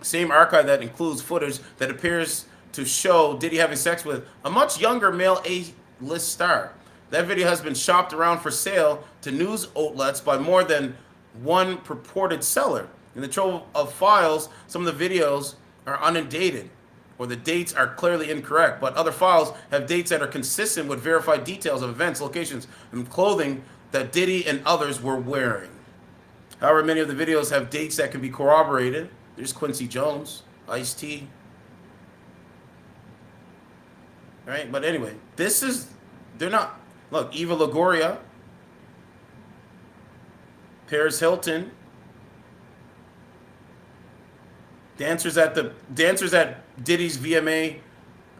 Same archive that includes footage that appears to show Diddy having sex with a much younger male A-list star. That video has been shopped around for sale to news outlets by more than one purported seller. In the trove of files, some of the videos are undated, or the dates are clearly incorrect, but other files have dates that are consistent with verified details of events, locations, and clothing that Diddy and others were wearing. However, many of the videos have dates that can be corroborated. There's Quincy Jones, Ice-T. Right? But anyway, they're not, look, Eva Longoria, Paris Hilton, dancers at Diddy's VMA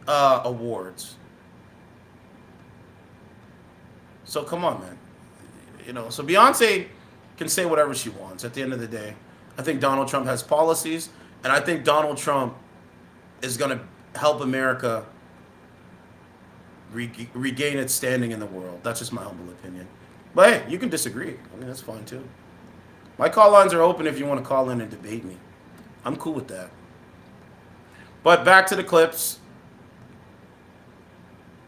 awards. So come on, man. You know, so Beyonce can say whatever she wants at the end of the day. I think Donald Trump has policies, and I think Donald Trump is going to help America regain its standing in the world. That's just my humble opinion. But hey, you can disagree. I mean, that's fine too. My call lines are open if you want to call in and debate me. I'm cool with that. But back to the clips.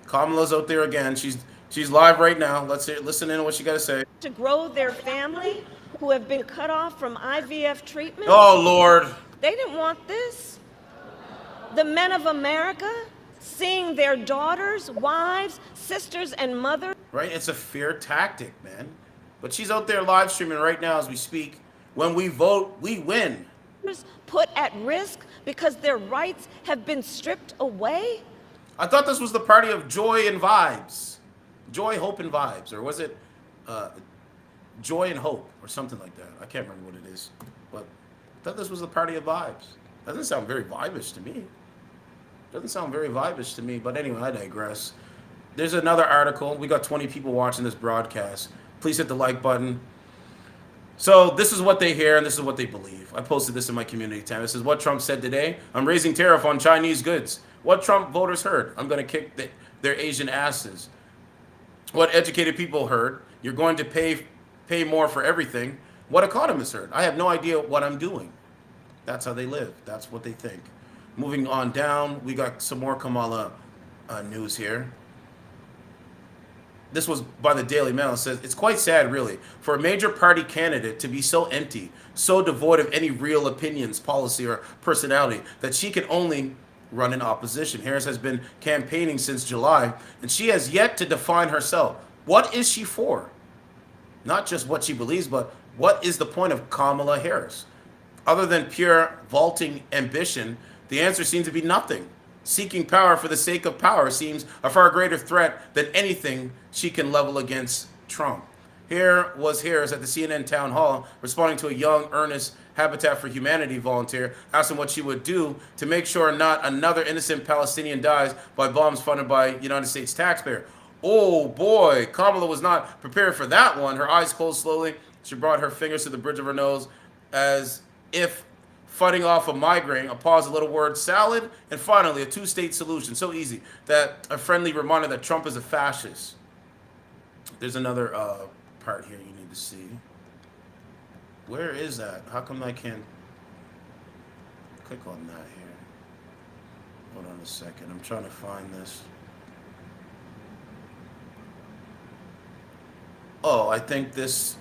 Kamala's out there again. She's live right now. Listen in to what she got to say. To grow their family, who have been cut off from IVF treatment. Oh, Lord. They didn't want this. The men of America seeing their daughters, wives, sisters, and mothers. Right? It's a fear tactic, man. But she's out there live streaming right now as we speak. When we vote, we win. Put at risk because their rights have been stripped away. I thought this was the party of joy and vibes. Joy, hope, and vibes. Or was it joy and hope or something like that? I can't remember what it is. But I thought this was the party of vibes. Doesn't sound very vibish to me. Doesn't sound very vibish to me. But anyway, I digress. There's another article. We got 20 people watching this broadcast. Please hit the like button. So this is what they hear and this is what they believe. I posted this in my community tab. This is what Trump said today. I'm raising tariff on Chinese goods. What Trump voters heard. I'm going to kick their Asian asses. What educated people heard. You're going to pay more for everything. What economists heard. I have no idea what I'm doing. That's how they live. That's what they think. Moving on down, we got some more Kamala news here. This was by the Daily Mail. It says, it's quite sad, really, for a major party candidate to be so empty, so devoid of any real opinions, policy, or personality, that she can only run in opposition. Harris has been campaigning since July, and she has yet to define herself. What is she for? Not just what she believes, but what is the point of Kamala Harris? Other than pure vaulting ambition, the answer seems to be nothing. Seeking power for the sake of power seems a far greater threat than anything she can level against Trump. Here was Harris at the CNN town hall responding to a young, earnest Habitat for Humanity volunteer asking what she would do to make sure not another innocent Palestinian dies by bombs funded by United States taxpayer. Oh boy, Kamala was not prepared for that one. Her eyes closed slowly. She brought her fingers to the bridge of her nose as if fighting off a migraine, a pause, a little word, salad, and finally a two-state solution. So easy that a friendly reminder that Trump is a fascist. There's another part here you need to see. Where is that? How come I can't click on that here? Hold on a second. I'm trying to find this. Oh, I think this.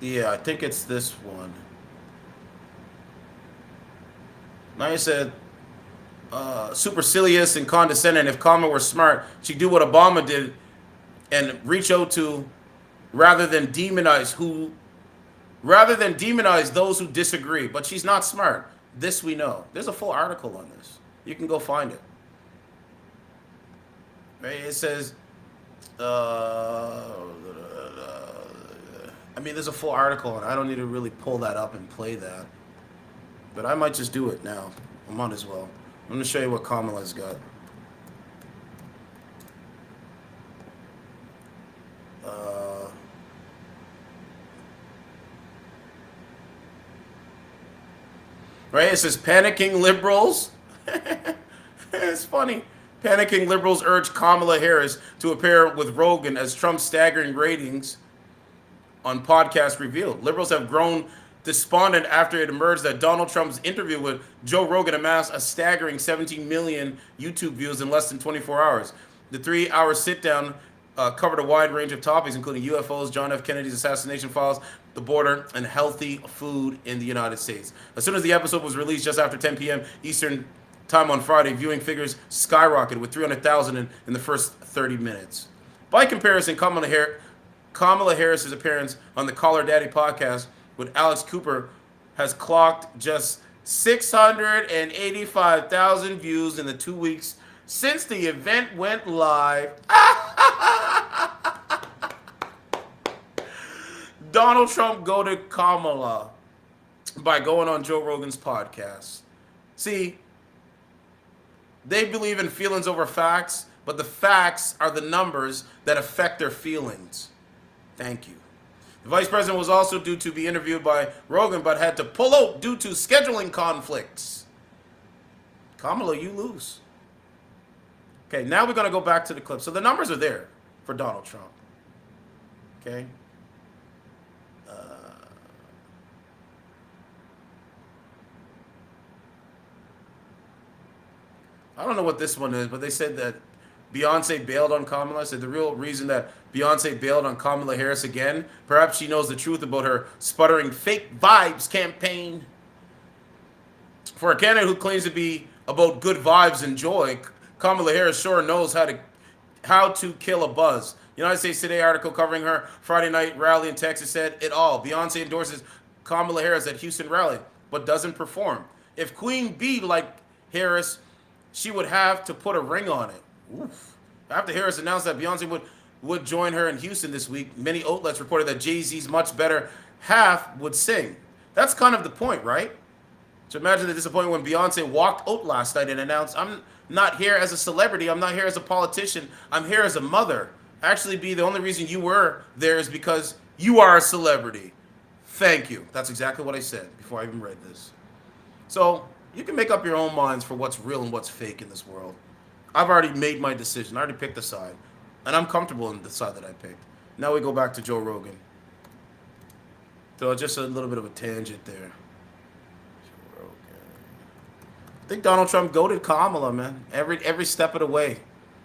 Yeah, I think it's this one. Now you said supercilious and condescending. If Kamala were smart, she'd do what Obama did and reach out to rather than demonize those who disagree. But she's not smart. This we know. There's a full article on this. You can go find it. Right? It says I mean, there's a full article, and I don't need to really pull that up and play that. But I might just do it now. I might as well. I'm going to show you what Kamala's got. Right? It says, panicking liberals. It's funny. Panicking liberals urge Kamala Harris to appear with Rogan as Trump's staggering ratings on podcast revealed. Liberals have grown despondent after it emerged that Donald Trump's interview with Joe Rogan amassed a staggering 17 million YouTube views in less than 24 hours. The 3-hour sit-down covered a wide range of topics, including UFOs, John F. Kennedy's assassination files, the border, and healthy food in the United States. As soon as the episode was released just after 10 p.m. Eastern time on Friday, viewing figures skyrocketed with 300,000 in the first 30 minutes. By comparison, Kamala Harris's appearance on the Call Her Daddy podcast with Alex Cooper has clocked just 685,000 views in the 2 weeks since the event went live. Donald Trump goaded Kamala by going on Joe Rogan's podcast. See, they believe in feelings over facts, but the facts are the numbers that affect their feelings. Thank you. The vice president was also due to be interviewed by Rogan, but had to pull out due to scheduling conflicts. Kamala, you lose. Okay, now we're going to go back to the clip. So the numbers are there for Donald Trump. Okay. I don't know what this one is, but they said that Beyonce bailed on Kamala. I said the real reason that Beyonce bailed on Kamala Harris again, perhaps she knows the truth about her sputtering fake vibes campaign. For a candidate who claims to be about good vibes and joy, Kamala Harris sure knows how to kill a buzz. United States Today article covering her Friday night rally in Texas said it all. Beyonce endorses Kamala Harris at Houston rally, but doesn't perform. If Queen Bee like Harris, she would have to put a ring on it. Oof. After Harris announced that Beyonce would join her in Houston this week, many outlets reported that Jay-Z's much better half would sing. That's kind of the point, right? So imagine the disappointment when Beyonce walked out last night and announced, I'm not here as a celebrity, I'm not here as a politician, I'm here as a mother. Actually, B, the only reason you were there is because you are a celebrity. Thank you. That's exactly what I said before I even read this. So you can make up your own minds for what's real and what's fake in this world. I've already made my decision. I already picked a side. And I'm comfortable in the side that I picked. Now we go back to Joe Rogan. So just a little bit of a tangent there. Joe Rogan. I think Donald Trump goated Kamala, man. Every step of the way.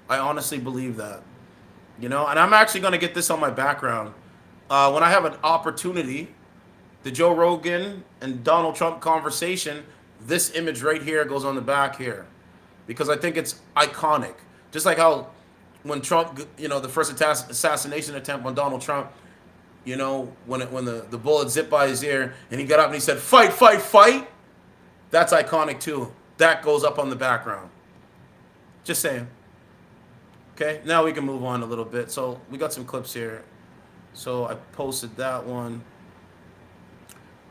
I honestly believe that. You know, and I'm actually going to get this on my background. When I have an opportunity, the Joe Rogan and Donald Trump conversation, this image right here goes on the back here because I think it's iconic. Just like how when Trump, you know, the first assassination attempt on Donald Trump, you know, when the bullet zipped by his ear and he got up and he said, fight, fight, fight. That's iconic too. That goes up on the background. Just saying. Okay, now we can move on a little bit. So we got some clips here. So I posted that one.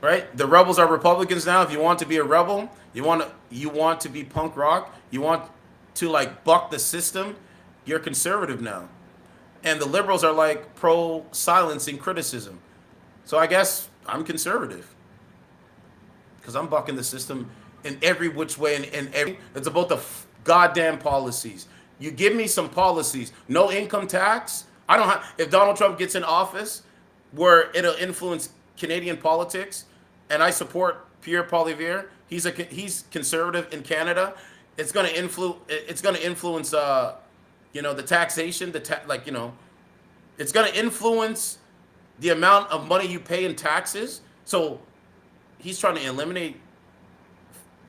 Right? The rebels are Republicans now. If you want to be a rebel, you want to be punk rock, you want to like buck the system, you're conservative now. And the liberals are like pro silencing criticism. So I guess I'm conservative. Because I'm bucking the system in every which way and every it's about the goddamn policies. You give me some policies, no income tax. I don't have if Donald Trump gets in office where it'll influence Canadian politics, and I support Pierre Poilievre. He's conservative in Canada. It's going to influence you know, the taxation, you know, it's going to influence the amount of money you pay in taxes. So he's trying to eliminate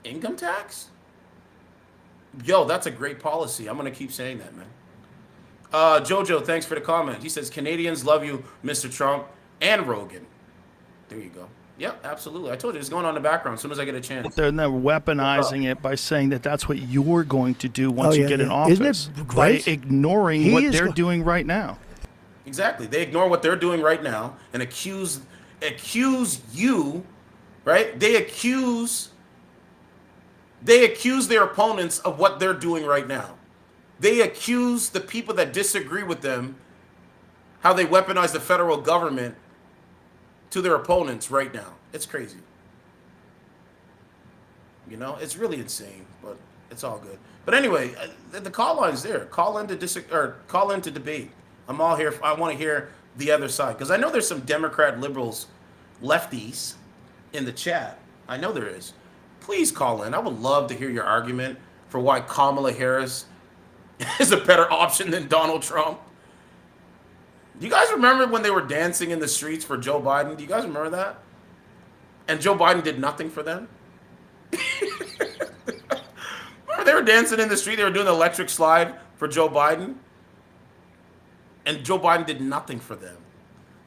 income tax. Yo, that's a great policy. I'm going to keep saying that, man. Jojo, thanks for the comment. He says Canadians love you, Mr. Trump and Rogan. There you go. Yep, absolutely. I told you it's going on in the background as soon as I get a chance. They're weaponizing it by saying that that's what you're going to do once you get in office. Isn't it by great? ignoring what they're doing right now. Exactly. They ignore what they're doing right now and accuse you, right? They accuse their opponents of what they're doing right now. They accuse the people that disagree with them how they weaponize the federal government to their opponents right now. It's crazy. You know, it's really insane, but it's all good. But anyway, the call line's there. Call in to debate. I'm all here. I want to hear the other side because I know there's some Democrat liberals, lefties, in the chat, I know there is, please call in. I would love to hear your argument for why Kamala Harris is a better option than Donald Trump. Do you guys remember when they were dancing in the streets for Joe Biden? Do you guys remember that? And Joe Biden did nothing for them? Remember they were dancing in the street, they were doing the electric slide for Joe Biden? And Joe Biden did nothing for them.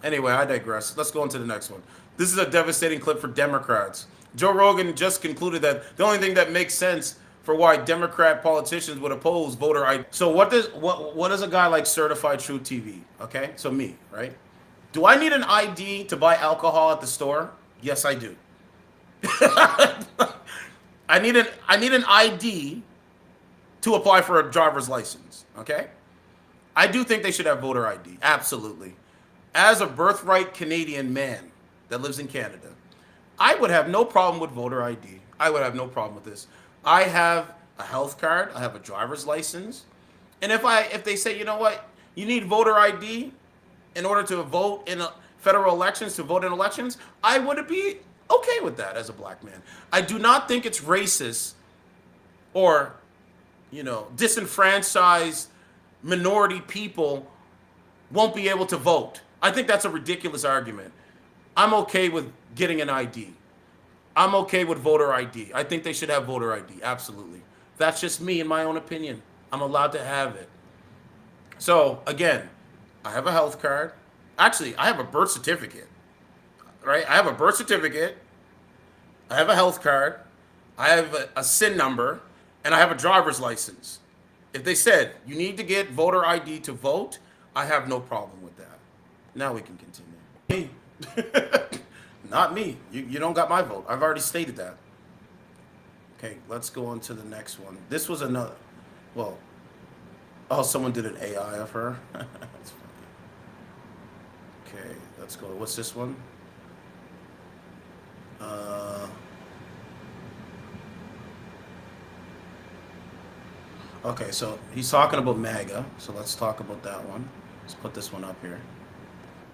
Anyway, I digress. Let's go on to the next one. This is a devastating clip for Democrats. Joe Rogan just concluded that the only thing that makes sense for why Democrat politicians would oppose voter ID. So what does a guy like Certified Truth TV? Okay, so me, right? Do I need an ID to buy alcohol at the store? Yes, I do. I need an ID to apply for a driver's license. Okay, I do think they should have voter ID. Absolutely. As a birthright Canadian man that lives in Canada, I would have no problem with voter ID. I would have no problem with this. I have a health card. I have a driver's license. And if they say, you know what, you need voter ID in order to vote in federal elections, to vote in elections, I would be okay with that as a black man. I do not think it's racist or, disenfranchised minority people won't be able to vote. I think that's a ridiculous argument. I'm okay with getting an ID. I'm okay with voter ID. I think they should have voter ID. Absolutely. That's just me, in my own opinion. I'm allowed to have it. So, again, I have a health card. Actually, I have a birth certificate. Right? I have a birth certificate. I have a health card. I have a SIN number. And I have a driver's license. If they said you need to get voter ID to vote, I have no problem with that. Now we can continue. Me. Not me. You don't got my vote. I've already stated that. Okay, let's go on to the next one. This was another. Well, oh, someone did an AI of her. That's funny. Okay, let's go. What's this one? Okay, so he's talking about MAGA. So let's talk about that one. Let's put this one up here.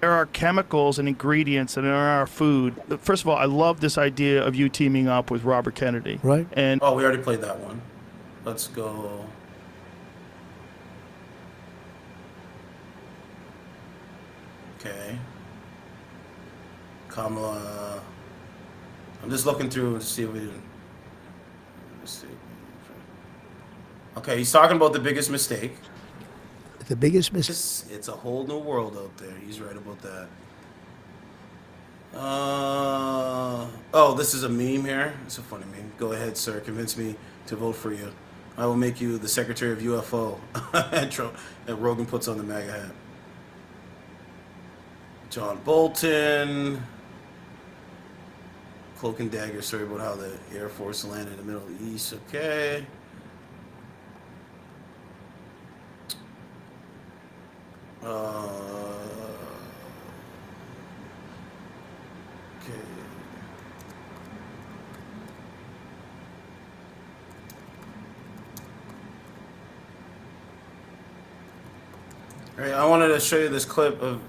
There are chemicals and ingredients in our food. First of all, I love this idea of you teaming up with Robert Kennedy. Right. And oh, we already played that one. Let's go. Okay. Kamala. I'm just looking through to see if we didn't. Let's see. Okay, he's talking about the biggest mistake. The biggest mistake. It's a whole new world out there. He's right about that. Oh, this is a meme here. It's a funny meme. Go ahead, sir. Convince me to vote for you. I will make you the secretary of UFO. And Rogan puts on the MAGA hat. John Bolton. Cloak and Dagger story about how the Air Force landed in the Middle East. Okay. Okay. All right, I wanted to show you this clip of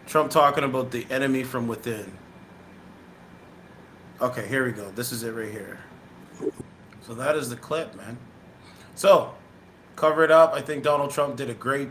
Trump talking about the enemy from within. Okay, here we go. This is it right here. So that is the clip, man. So, cover it up. I think Donald Trump did a great